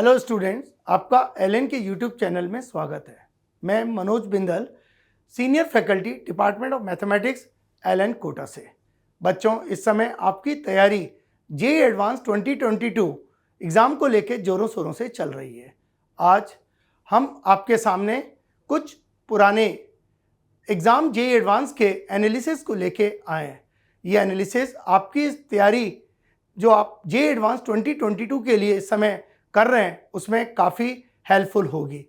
Hello students, आपका Allen के YouTube channel में स्वागत है। मैं Manoj Bindal, senior faculty department of mathematics, Allen Kota से। बच्चों, इस समय आपकी तैयारी जेईई एडवांस 2022 एग्ज़ाम को लेकर ज़ोरों शोरों से चल रही है। आज हम आपके सामने कुछ पुराने एग्ज़ाम जेईई एडवांस के एनालिसिस को लेके आए हैं। ये एनालिसिस आपकी तैयारी जो आप जेईई एडवांस 2022 के लिए इस समय कर रहे हैं उसमें काफ़ी हेल्पफुल होगी।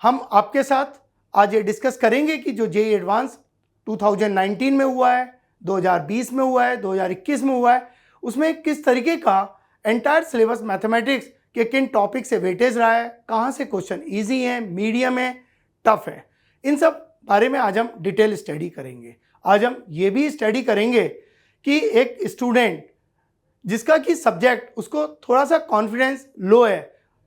हम आपके साथ आज ये डिस्कस करेंगे कि जो जेईई एडवांस 2019 में हुआ है, 2020 में हुआ है, 2021 में हुआ है, उसमें किस तरीके का एंटायर सिलेबस मैथमेटिक्स के किन टॉपिक से वेटेज रहा है, कहाँ से क्वेश्चन ईजी हैं, मीडियम है, टफ है, इन सब बारे में आज हम डिटेल स्टडी करेंगे। आज हम ये भी स्टडी करेंगे कि एक स्टूडेंट जिसका कि सब्जेक्ट उसको थोड़ा सा कॉन्फिडेंस लो है,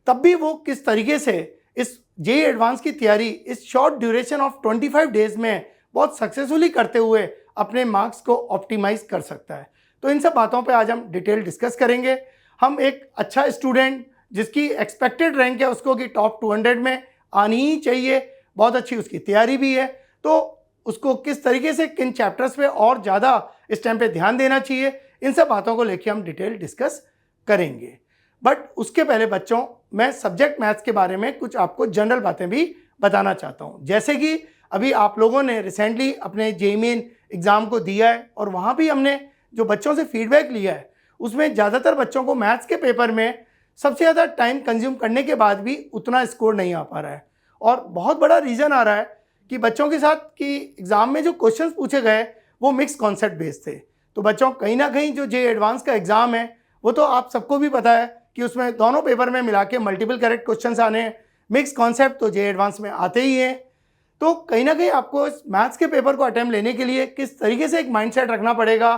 तब भी वो किस तरीके से इस जेईई एडवांस की तैयारी इस शॉर्ट ड्यूरेशन ऑफ 25 डेज में बहुत सक्सेसफुली करते हुए अपने मार्क्स को ऑप्टिमाइज कर सकता है। तो इन सब बातों पे आज हम डिटेल डिस्कस करेंगे। हम एक अच्छा स्टूडेंट जिसकी एक्सपेक्टेड रैंक है उसको कि टॉप 200 में आनी ही चाहिए, बहुत अच्छी उसकी तैयारी भी है, तो उसको किस तरीके से किन चैप्टर्स पे और ज़्यादा इस टाइम पे ध्यान देना चाहिए, इन सब बातों को लेके हम डिटेल डिस्कस करेंगे। बट उसके पहले बच्चों, मैं सब्जेक्ट मैथ्स के बारे में कुछ आपको जनरल बातें भी बताना चाहता हूँ। जैसे कि अभी आप लोगों ने रिसेंटली अपने जेईई मेन एग्ज़ाम को दिया है और वहाँ भी हमने जो बच्चों से फीडबैक लिया है उसमें ज़्यादातर बच्चों को मैथ्स के पेपर में सबसे ज़्यादा टाइम कंज्यूम करने के बाद भी उतना स्कोर नहीं आ पा रहा है। और बहुत बड़ा रीज़न आ रहा है कि बच्चों के साथ कि एग्ज़ाम में जो क्वेश्चंस पूछे गए वो मिक्स कॉन्सेप्ट बेस्ड थे। तो बच्चों, कहीं ना कहीं जो जेईई एडवांस का एग्ज़ाम है वो तो आप सबको भी पता है कि उसमें दोनों पेपर में मिला के मल्टीपल करेक्ट क्वेश्चंस आने हैं। मिक्स कॉन्सेप्ट तो जेईई एडवांस में आते ही हैं। तो कहीं ना कहीं आपको इस मैथ्स के पेपर को अटेम्प्ट लेने के लिए किस तरीके से एक माइंडसेट रखना पड़ेगा।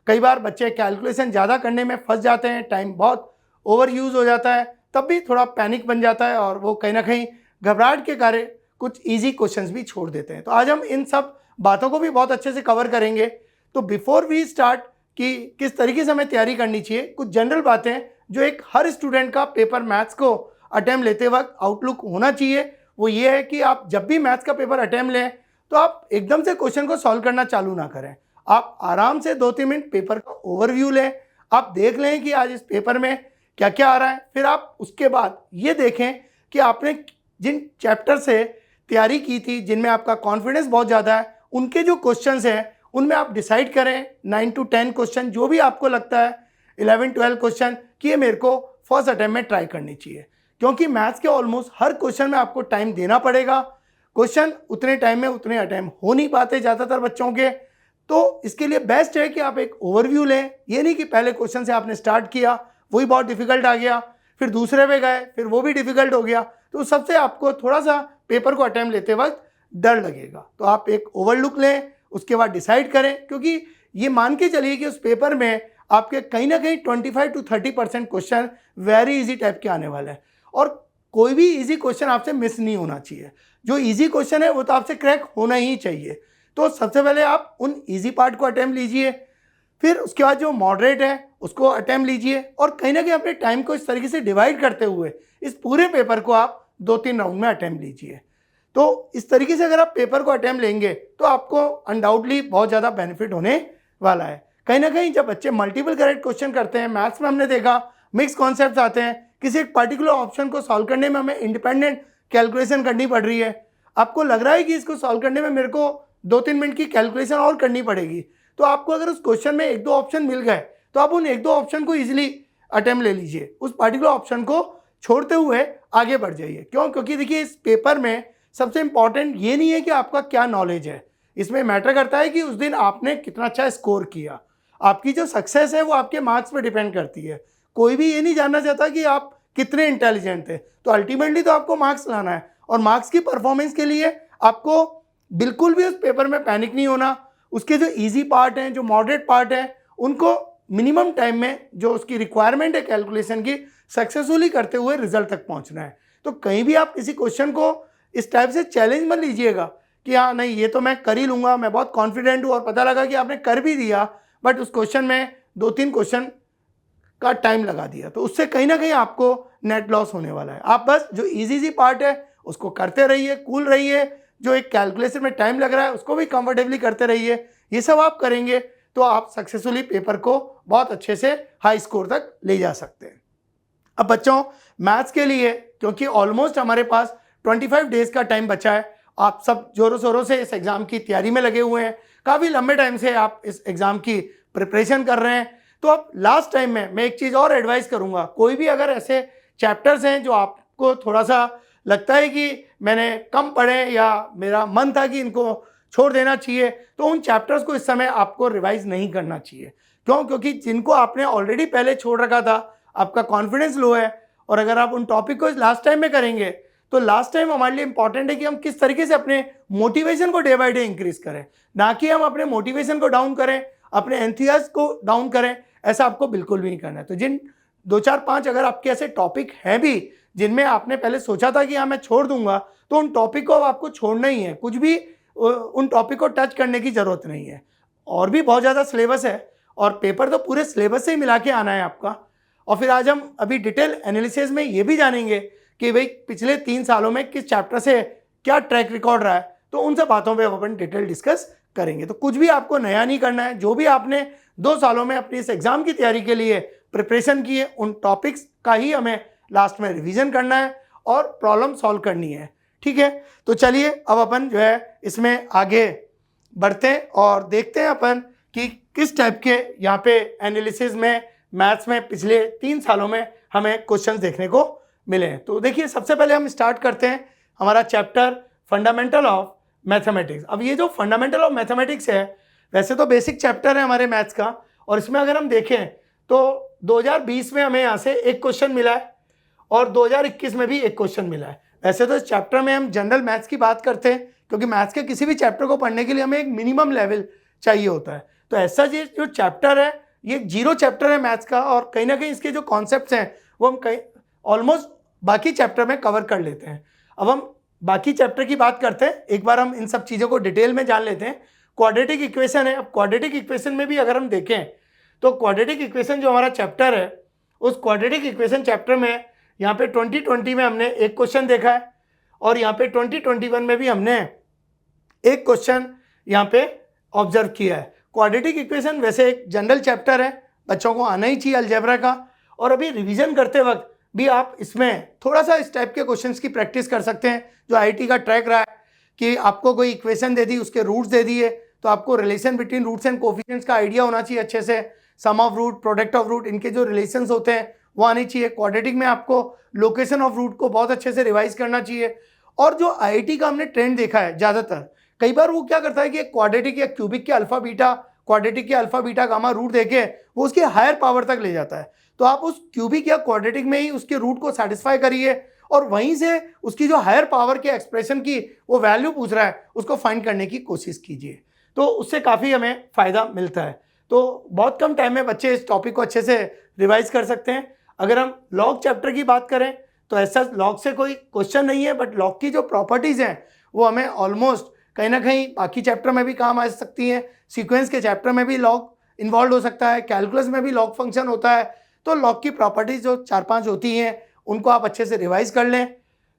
कई बार बच्चे कैलकुलेशन ज़्यादा करने में फंस जाते हैं, टाइम बहुत ओवर यूज़ हो जाता है, तब भी थोड़ा पैनिक बन जाता है और वो कहीं ना कहीं घबराहट के कारण कुछ ईजी क्वेश्चंस भी छोड़ देते हैं। तो आज हम इन सब बातों को भी बहुत अच्छे से कवर करेंगे। तो बिफोर वी स्टार्ट कि किस तरीके से हमें तैयारी करनी चाहिए, कुछ जनरल बातें जो एक हर स्टूडेंट का पेपर मैथ्स को अटेम्प्ट लेते वक्त आउटलुक होना चाहिए, वो ये है कि आप जब भी मैथ्स का पेपर अटेम्प्ट लें तो आप एकदम से क्वेश्चन को सॉल्व करना चालू ना करें। आप आराम से 2-3 मिनट पेपर का ओवरव्यू लें, आप देख लें कि आज इस पेपर में क्या क्या आ रहा है। फिर आप उसके बाद ये देखें कि आपने जिन चैप्टर से तैयारी की थी, जिनमें आपका कॉन्फिडेंस बहुत ज़्यादा है, उनके जो क्वेश्चंस हैं उनमें आप डिसाइड करें 9 to 10 क्वेश्चन, जो भी आपको लगता है 11-12 क्वेश्चन कि ये मेरे को फर्स्ट अटेम्प्ट में ट्राई करनी चाहिए। क्योंकि मैथ्स के ऑलमोस्ट हर क्वेश्चन में आपको टाइम देना पड़ेगा। क्वेश्चन उतने टाइम में उतने अटेम्प्ट हो नहीं पाते ज़्यादातर बच्चों के। तो इसके लिए बेस्ट है कि आप एक ओवरव्यू लें। ये नहीं कि पहले क्वेश्चन से आपने स्टार्ट किया, वही बहुत डिफिकल्ट आ गया, फिर दूसरे पे गए, फिर वो भी डिफिकल्ट हो गया, तो सबसे आपको थोड़ा सा पेपर को अटेम्प्ट लेते वक्त डर लगेगा। तो आप एक ओवरलुक लें, उसके बाद डिसाइड करें। क्योंकि ये मान के चलिए कि उस पेपर में आपके कहीं ना कहीं 25 to 30% question very easy type के आने वाले हैं और कोई भी इजी क्वेश्चन आपसे मिस नहीं होना चाहिए। जो इजी क्वेश्चन है वो तो आपसे क्रैक होना ही चाहिए। तो सबसे पहले आप उन इजी पार्ट को अटेम्प्ट लीजिए, फिर उसके बाद जो मॉडरेट है उसको अटेम्प्ट लीजिए और कहीं ना कहीं अपने टाइम को इस तरीके से डिवाइड करते हुए इस पूरे पेपर को आप 2-3 राउंड में अटेम्प्ट लीजिए। तो इस तरीके से अगर आप पेपर को अटेम्प्ट लेंगे तो आपको अनडाउटली बहुत ज़्यादा बेनिफिट होने वाला है। कहीं ना कहीं जब बच्चे मल्टीपल करेक्ट क्वेश्चन करते हैं, मैथ्स में हमने देखा मिक्स कॉन्सेप्ट्स आते हैं, किसी एक पर्टिकुलर ऑप्शन को सॉल्व करने में हमें इंडिपेंडेंट कैलकुलेशन करनी पड़ रही है। आपको लग रहा है कि इसको सॉल्व करने में मेरे को 2-3 मिनट की कैलकुलेशन और करनी पड़ेगी, तो आपको अगर उस क्वेश्चन में 1-2 ऑप्शन मिल गए तो आप उन 1-2 ऑप्शन को ईजिली अटेम्प्ट ले लीजिए, उस पर्टिकुलर ऑप्शन को छोड़ते हुए आगे बढ़ जाइए। क्यों? क्योंकि देखिए इस पेपर में सबसे इंपॉर्टेंट ये नहीं है कि आपका क्या नॉलेज है, इसमें मैटर करता है कि उस दिन आपने कितना अच्छा स्कोर किया। आपकी जो सक्सेस है वो आपके मार्क्स पे डिपेंड करती है। कोई भी ये नहीं जानना चाहता कि आप कितने इंटेलिजेंट थे। तो अल्टीमेटली तो आपको मार्क्स लाना है और मार्क्स की परफॉर्मेंस के लिए आपको बिल्कुल भी उस पेपर में पैनिक नहीं होना। उसके जो ईजी पार्ट हैं, जो मॉडरेट पार्ट हैं, उनको मिनिमम टाइम में जो उसकी रिक्वायरमेंट है कैलकुलेशन की, सक्सेसफुली करते हुए रिजल्ट तक पहुंचना है। तो कहीं भी आप किसी क्वेश्चन को इस टाइप से चैलेंज मत लीजिएगा कि हाँ नहीं ये तो मैं कर ही लूँगा, मैं बहुत कॉन्फिडेंट हूँ, और पता लगा कि आपने कर भी दिया बट उस क्वेश्चन में 2-3 क्वेश्चन का टाइम लगा दिया, तो उससे कहीं ना कहीं आपको नेट लॉस होने वाला है। आप बस जो इजी पार्ट है उसको करते रहिए, कूल रहिए, जो एक कैलकुलेशन में टाइम लग रहा है उसको भी कंफर्टेबली करते रहिए। ये सब आप करेंगे तो आप सक्सेसफुली पेपर को बहुत अच्छे से हाई स्कोर तक ले जा सकते हैं। अब बच्चों, मैथ्स के लिए क्योंकि ऑलमोस्ट हमारे पास 25 डेज का टाइम बचा है, आप सब जोरों शोरों से इस एग्ज़ाम की तैयारी में लगे हुए हैं, काफ़ी लंबे टाइम से आप इस एग्ज़ाम की प्रिपरेशन कर रहे हैं। तो अब लास्ट टाइम में मैं एक चीज़ और एडवाइस करूंगा, कोई भी अगर ऐसे चैप्टर्स हैं जो आपको थोड़ा सा लगता है कि मैंने कम पढ़े या मेरा मन था कि इनको छोड़ देना चाहिए, तो उन चैप्टर्स को इस समय आपको रिवाइज नहीं करना चाहिए। क्यों? क्योंकि जिनको आपने ऑलरेडी पहले छोड़ रखा था, आपका कॉन्फिडेंस लो है, और अगर आप उन टॉपिक को लास्ट टाइम में करेंगे तो लास्ट टाइम हमारे लिए इंपॉर्टेंट है कि हम किस तरीके से अपने मोटिवेशन को डे बाय डे इंक्रीज करें, ना कि हम अपने मोटिवेशन को डाउन करें, अपने एंथुसियाज्म को डाउन करें। ऐसा आपको बिल्कुल भी नहीं करना है। तो जिन 2 4 5 अगर आपके ऐसे टॉपिक हैं भी जिनमें आपने पहले सोचा था कि हाँ मैं छोड़ दूंगा, तो उन टॉपिक को अब आपको छोड़ना ही है, कुछ भी उन टॉपिक को टच करने की जरूरत नहीं है। और भी बहुत ज़्यादा सिलेबस है और पेपर तो पूरे सिलेबस से ही मिला के आना है आपका। और फिर आज हम अभी डिटेल एनालिसिस में ये भी जानेंगे कि भाई पिछले 3 सालों में किस चैप्टर से क्या ट्रैक रिकॉर्ड रहा है, तो उन सब बातों पे अपन डिटेल डिस्कस करेंगे। तो कुछ भी आपको नया नहीं करना है, जो भी आपने 2 सालों में अपनी इस एग्जाम की तैयारी के लिए प्रिपरेशन की है, उन टॉपिक्स का ही हमें लास्ट में रिवीजन करना है और प्रॉब्लम सॉल्व करनी है। ठीक है, तो चलिए अब अपन जो है इसमें आगे बढ़ते हैं और देखते हैं अपन कि किस टाइप के यहाँ पे एनालिसिस में मैथ्स में पिछले 3 सालों में हमें क्वेश्चंस देखने को मिले हैं। तो देखिए, सबसे पहले हम स्टार्ट करते हैं हमारा चैप्टर फंडामेंटल ऑफ मैथमेटिक्स। अब ये जो फंडामेंटल ऑफ मैथमेटिक्स है, वैसे तो बेसिक चैप्टर है हमारे मैथ्स का, और इसमें अगर हम देखें तो 2020 में हमें यहाँ से एक क्वेश्चन मिला है और 2021 में भी एक क्वेश्चन मिला है। वैसे तो इस चैप्टर में हम जनरल मैथ्स की बात करते हैं, क्योंकि मैथ्स के किसी भी चैप्टर को पढ़ने के लिए हमें एक मिनिमम लेवल चाहिए होता है। तो ऐसा ये जो चैप्टर है, ये 0 चैप्टर है मैथ्स का, और कहीं ना कहीं इसके जो कॉन्सेप्ट्स हैं वो हम कहीं ऑलमोस्ट बाकी चैप्टर में कवर कर लेते हैं। अब हम बाकी चैप्टर की बात करते हैं, एक बार हम इन सब चीज़ों को डिटेल में जान लेते हैं। क्वाड्रेटिक इक्वेशन है। अब क्वाड्रेटिक इक्वेशन में भी अगर हम देखें तो क्वाड्रेटिक इक्वेशन जो हमारा चैप्टर है, उस क्वाड्रेटिक इक्वेशन चैप्टर में यहाँ पे 2020 में हमने एक क्वेश्चन देखा है, और यहाँ पे 2021 में भी हमने एक क्वेश्चन यहाँ पे ऑब्जर्व किया है। क्वाड्रेटिक इक्वेशन वैसे एक जनरल चैप्टर है, बच्चों को आना ही चाहिए अलजेब्रा का, और अभी रिवीजन करते वक्त भी आप इसमें थोड़ा सा इस टाइप के क्वेश्चंस की प्रैक्टिस कर सकते हैं। जो आईआईटी का ट्रैक रहा है कि आपको कोई इक्वेशन दे दी, उसके रूट्स दे दिए, तो आपको relation between roots and coefficients का आइडिया होना चाहिए अच्छे से। Sum of root, product of root, इनके जो रिलेशंस होते हैं वो आनी चाहिए। क्वाड्रेटिक में आपको लोकेशन ऑफ रूट को बहुत अच्छे से रिवाइज करना चाहिए। और जो आईआईटी का हमने ट्रेंड देखा है ज़्यादातर, कई बार वो क्या करता है कि क्वाड्रेटिक या क्यूबिक के अल्फा बीटा, क्वाड्रेटिक के अल्फा बीटा गामा रूट देके वो उसके हायर पावर तक ले जाता है। तो आप उस क्यूबिक या क्वाड्रेटिक में ही उसके रूट को सेटिस्फाई करिए, और वहीं से उसकी जो हायर पावर के एक्सप्रेशन की वो वैल्यू पूछ रहा है उसको फाइंड करने की कोशिश कीजिए, तो उससे काफ़ी हमें फ़ायदा मिलता है। तो बहुत कम टाइम में बच्चे इस टॉपिक को अच्छे से रिवाइज कर सकते हैं। अगर हम लॉग चैप्टर की बात करें तो ऐसा लॉग से कोई क्वेश्चन नहीं है, बट लॉग की जो प्रॉपर्टीज़ हैं वो हमें ऑलमोस्ट कहीं ना कहीं बाकी चैप्टर में भी काम आ सकती हैं। सीक्वेंस के चैप्टर में भी लॉग इन्वॉल्व हो सकता है, कैलकुलस में भी लॉग फंक्शन होता है। तो लॉग की प्रॉपर्टीज़ जो 4-5 होती हैं उनको आप अच्छे से रिवाइज कर लें।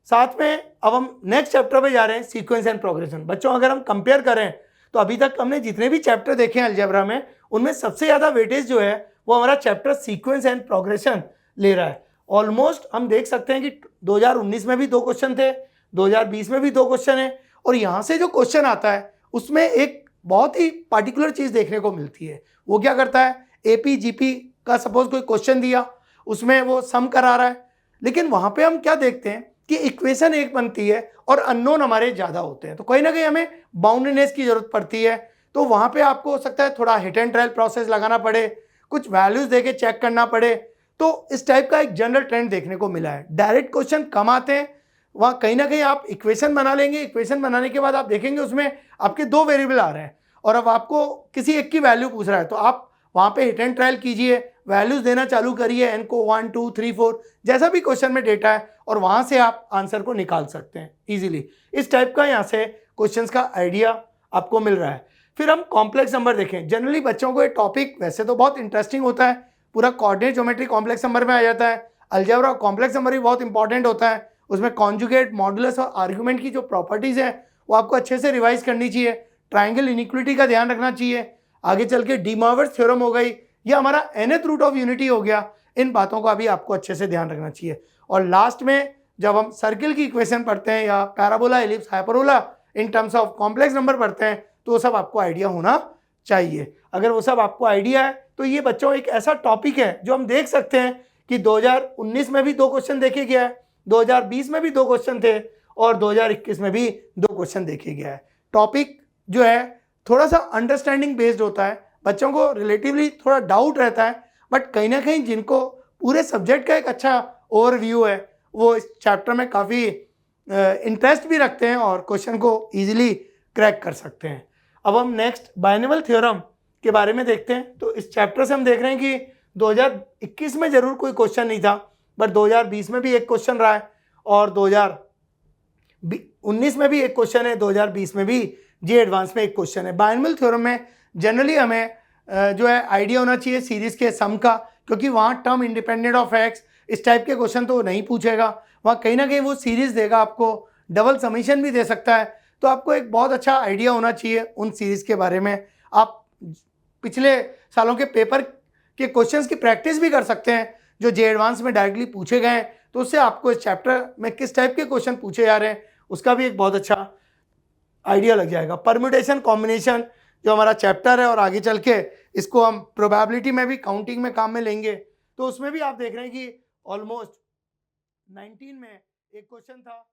साथ में अब हम नेक्स्ट चैप्टर पे जा रहे हैं, सीक्वेंस एंड प्रोग्रेशन। बच्चों, अगर हम कंपेयर करें तो अभी तक हमने जितने भी चैप्टर देखे हैं अलजेब्रा में, उनमें सबसे ज़्यादा वेटेज जो है वो हमारा चैप्टर सीक्वेंस एंड प्रोग्रेशन ले रहा है। ऑलमोस्ट हम देख सकते हैं कि 2019 में भी 2 क्वेश्चन थे, 2020 में भी 2 क्वेश्चन है, और यहाँ से जो क्वेश्चन आता है उसमें एक बहुत ही पार्टिकुलर चीज़ देखने को मिलती है। वो क्या करता है, एपी जीपी का सपोज कोई क्वेश्चन दिया, उसमें वो सम करा रहा है, लेकिन वहाँ पे हम क्या देखते हैं कि इक्वेशन एक बनती है और अननोन हमारे ज़्यादा होते हैं। तो कहीं ना कहीं हमें बाउंड्रीनेस की जरूरत पड़ती है। तो वहाँ पे आपको हो सकता है थोड़ा हिट एंड ट्रायल प्रोसेस लगाना पड़े, कुछ वैल्यूज़ देके चेक करना पड़े। तो इस टाइप का एक जनरल ट्रेंड देखने को मिला है। डायरेक्ट क्वेश्चन कम आते हैं, वहाँ कहीं ना कहीं आप इक्वेशन बना लेंगे, इक्वेशन बनाने के बाद आप देखेंगे उसमें आपके 2 वेरिएबल आ रहे हैं और अब आपको किसी एक की वैल्यू पूछ रहा है, तो आप वहाँ पे हिट एंड ट्रायल कीजिए, वैल्यूज़ देना चालू करिए, एन को 1 2 3 4 जैसा भी क्वेश्चन में डेटा है, और वहाँ से आप आंसर को निकाल सकते हैं ईजिली। इस टाइप का यहाँ से क्वेश्चंस का आइडिया आपको मिल रहा है। फिर हम कॉम्प्लेक्स नंबर देखें। जनरली बच्चों को ये टॉपिक वैसे तो बहुत इंटरेस्टिंग होता है, पूरा कोऑर्डिनेट ज्योमेट्री कॉम्प्लेक्स नंबर में आ जाता है। अलजेब्रा कॉम्प्लेक्स नंबर भी बहुत इंपॉर्टेंट होता है, उसमें कॉन्जुगेट, मॉडुलस और आर्गुमेंट की जो प्रॉपर्टीज है वो आपको अच्छे से रिवाइज करनी चाहिए। ट्राइंगल इनइक्वालिटी का ध्यान रखना चाहिए। आगे चल के डी मोइवर्स थ्योरम हो गई, ये हमारा nth रूट ऑफ यूनिटी हो गया। इन बातों का भी आपको अच्छे से ध्यान रखना चाहिए। और लास्ट में जब हम सर्किल की इक्वेशन पढ़ते हैं या parabola, ellipse, hyperbola in terms of complex number पढ़ते हैं तो वो सब आपको आइडिया होना चाहिए। अगर वो सब आपको आइडिया है तो ये बच्चों एक ऐसा टॉपिक है जो हम देख सकते हैं कि 2019 में भी 2 क्वेश्चन देखे गया है, 2020 में भी 2 क्वेश्चन थे और 2021 में भी 2 क्वेश्चन देखे गया है। टॉपिक जो है थोड़ा सा अंडरस्टैंडिंग बेस्ड होता है, बच्चों को रिलेटिवली थोड़ा डाउट रहता है, बट कहीं ना कहीं जिनको पूरे सब्जेक्ट का एक अच्छा ओवरव्यू है वो इस चैप्टर में काफ़ी इंटरेस्ट भी रखते हैं और क्वेश्चन को ईजिली क्रैक कर सकते हैं। अब हम नेक्स्ट बाइनोमियल थ्योरम के बारे में देखते हैं। तो इस चैप्टर से हम देख रहे हैं कि 2021 में जरूर कोई क्वेश्चन नहीं था, बट 2020 में भी एक क्वेश्चन रहा है और 2019 में भी एक क्वेश्चन है, 2020 में भी जी एडवांस में एक क्वेश्चन है। बाइनोमियल थ्योरम में जनरली हमें जो है आइडिया होना चाहिए सीरीज के सम का, क्योंकि वहाँ टर्म इंडिपेंडेंट ऑफ एक्स इस टाइप के क्वेश्चन तो नहीं पूछेगा, वहाँ कहीं ना कहीं वो सीरीज देगा, आपको डबल समीशन भी दे सकता है। तो आपको एक बहुत अच्छा आइडिया होना चाहिए उन सीरीज के बारे में। आप पिछले सालों के पेपर के क्वेश्चंस की प्रैक्टिस भी कर सकते हैं जो जे एडवांस में डायरेक्टली पूछे गए हैं, तो उससे आपको इस चैप्टर में किस टाइप के क्वेश्चन पूछे जा रहे हैं उसका भी एक बहुत अच्छा आइडिया लग जाएगा। परम्यूटेशन कॉम्बिनेशन जो हमारा चैप्टर है और आगे चल के इसको हम प्रोबेबिलिटी में भी काउंटिंग में काम में लेंगे, तो उसमें भी आप देख रहे हैं कि ऑलमोस्ट 19 में एक क्वेश्चन था